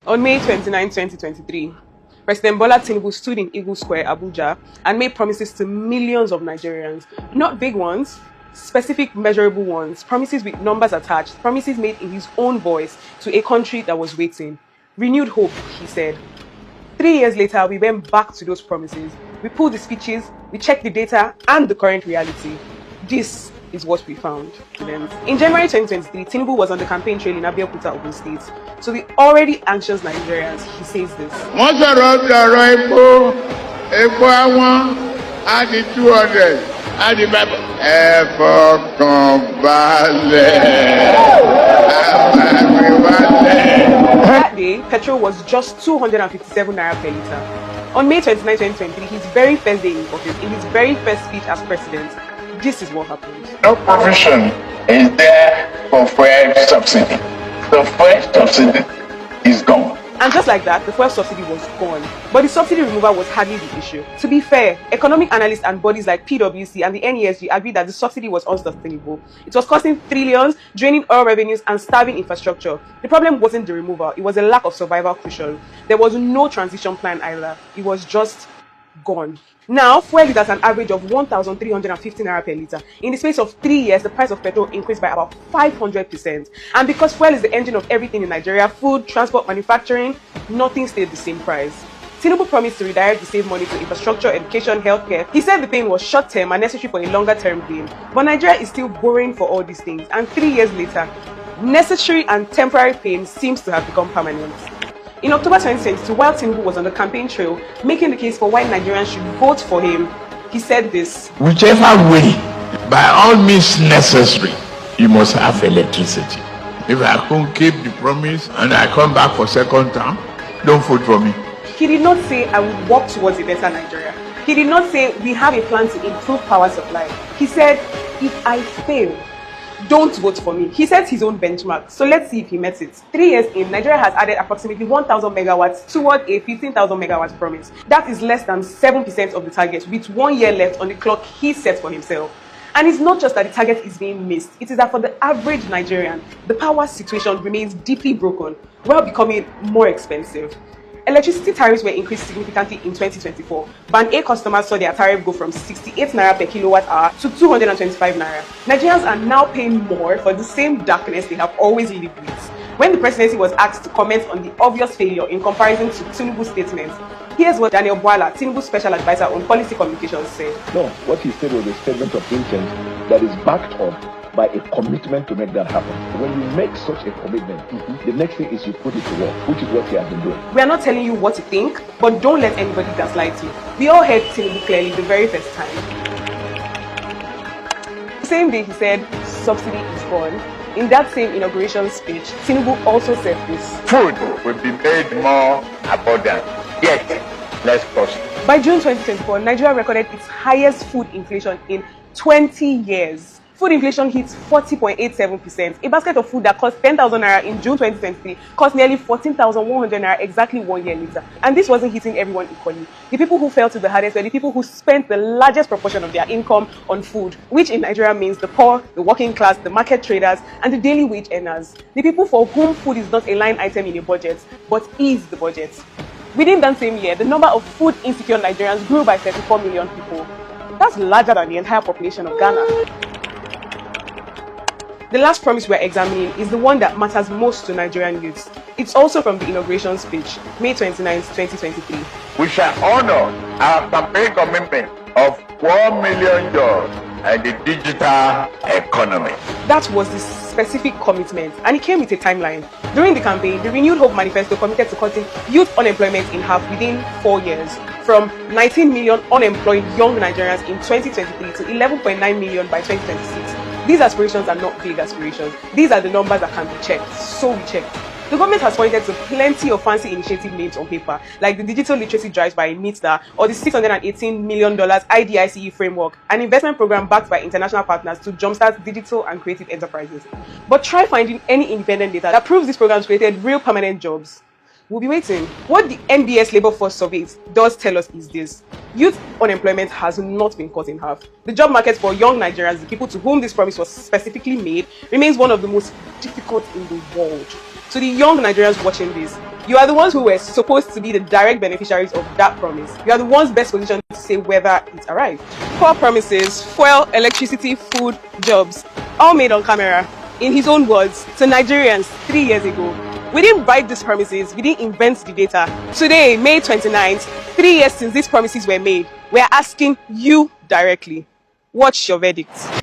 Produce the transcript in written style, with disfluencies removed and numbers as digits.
On May 29, 2023, President Bola Tinubu stood in Eagle Square, Abuja, and made promises to millions of Nigerians. Not big ones, specific, measurable ones, promises with numbers attached, promises made in his own voice to a country that was waiting. Renewed hope, he said. 3 years later, we went back to those promises. We pulled the speeches, we checked the data and the current reality. This is what we found. In January 2023, Tinubu was on the campaign trail in Abeokuta, Ogun State. So the already anxious Nigerians, he says this. Once I wrote Epo àwọn á di 200, á di 500. Ẹ fọkàn balẹ̀, That day, petrol was just 257 naira per litre. On May 29, 2023, his very first day in office, in his very first speech as president, this is what happened. No provision is there for fuel subsidy. The fuel subsidy is gone. And just like that, the fuel subsidy was gone. But the subsidy removal was hardly the issue. To be fair, economic analysts and bodies like PwC and the NESG agreed that the subsidy was unsustainable. It was costing trillions, draining oil revenues and starving infrastructure. The problem wasn't the removal, it was a lack of survival cushion. There was no transition plan either. It was just gone. Now, fuel is at an average of 1,350 naira per litre. In the space of 3 years, the price of petrol increased by about 500%. And because fuel is the engine of everything in Nigeria, food, transport, manufacturing, nothing stayed the same price. Tinubu promised to redirect the saved money to infrastructure, education, healthcare. He said the pain was short-term and necessary for a longer-term gain. But Nigeria is still borrowing for all these things. And 3 years later, necessary and temporary pain seems to have become permanent. In October 2022, while Tinubu was on the campaign trail, making the case for why Nigerians should vote for him, he said this. Whichever way, by all means necessary, you must have electricity. If I can't keep the promise and I come back for second term, don't vote for me. He did not say, I will work towards a better Nigeria. He did not say, we have a plan to improve power supply. He said, if I fail, don't vote for me. He set his own benchmark, so let's see if he met it. 3 years in, Nigeria has added approximately 1,000 megawatts toward a 15,000 megawatts promise. That is less than 7% of the target, with 1 year left on the clock he set for himself. And it's not just that the target is being missed, it is that for the average Nigerian, the power situation remains deeply broken, while becoming more expensive. Electricity tariffs were increased significantly in 2024. Band A customers saw their tariff go from 68 naira per kilowatt hour to 225 naira. Nigerians are now paying more for the same darkness they have always lived with. When the presidency was asked to comment on the obvious failure in comparison to Tinubu's statements, here's what Daniel Bwala, Tinubu's special advisor on policy communications, said. No, what he said was a statement of intent that is backed up by a commitment to make that happen. When you make such a commitment, the next thing is you put it to work, which is what he has been doing. We are not telling you what to think, but don't let anybody gaslight you. We all heard Tinubu clearly the very first time. The same day he said, subsidy is gone. In that same inauguration speech, Tinubu also said this. Food will be made more abundant, yet less costly. By June 2024, Nigeria recorded its highest food inflation in 20 years. Food inflation hit 40.87%. A basket of food that cost 10,000 naira in June 2023 cost nearly 14,100 naira exactly 1 year later. And this wasn't hitting everyone equally. The people who fell to the hardest were the people who spent the largest proportion of their income on food, which in Nigeria means the poor, the working class, the market traders, and the daily wage earners. The people for whom food is not a line item in a budget, but is the budget. Within that same year, the number of food insecure Nigerians grew by 34 million people. That's larger than the entire population of Ghana. The last promise we're examining is the one that matters most to Nigerian youths. It's also from the inauguration speech, May 29, 2023. We shall honor our campaign commitment of 1 million jobs and the digital economy. That was the specific commitment, and it came with a timeline. During the campaign, the Renewed Hope Manifesto committed to cutting youth unemployment in half within 4 years, from 19 million unemployed young Nigerians in 2023 to 11.9 million by 2026. These aspirations are not vague aspirations. These are the numbers that can be checked. So we checked. The government has pointed to plenty of fancy initiative names on paper, like the digital literacy drives by NITDA or the $618 million IDICE framework, an investment program backed by international partners to jumpstart digital and creative enterprises. But try finding any independent data that proves these programs created real permanent jobs. We'll be waiting. What the NBS Labour Force Surveys does tell us is this. Youth unemployment has not been cut in half. The job market for young Nigerians, the people to whom this promise was specifically made, remains one of the most difficult in the world. To the young Nigerians watching this, you are the ones who were supposed to be the direct beneficiaries of that promise. You are the ones best positioned to say whether it arrived. 4 promises: fuel, electricity, food, jobs, all made on camera, in his own words, to Nigerians 3 years ago. We didn't write these promises, we didn't invent the data. Today, May 29th, 3 years since these promises were made, we're asking you directly, what's your verdict?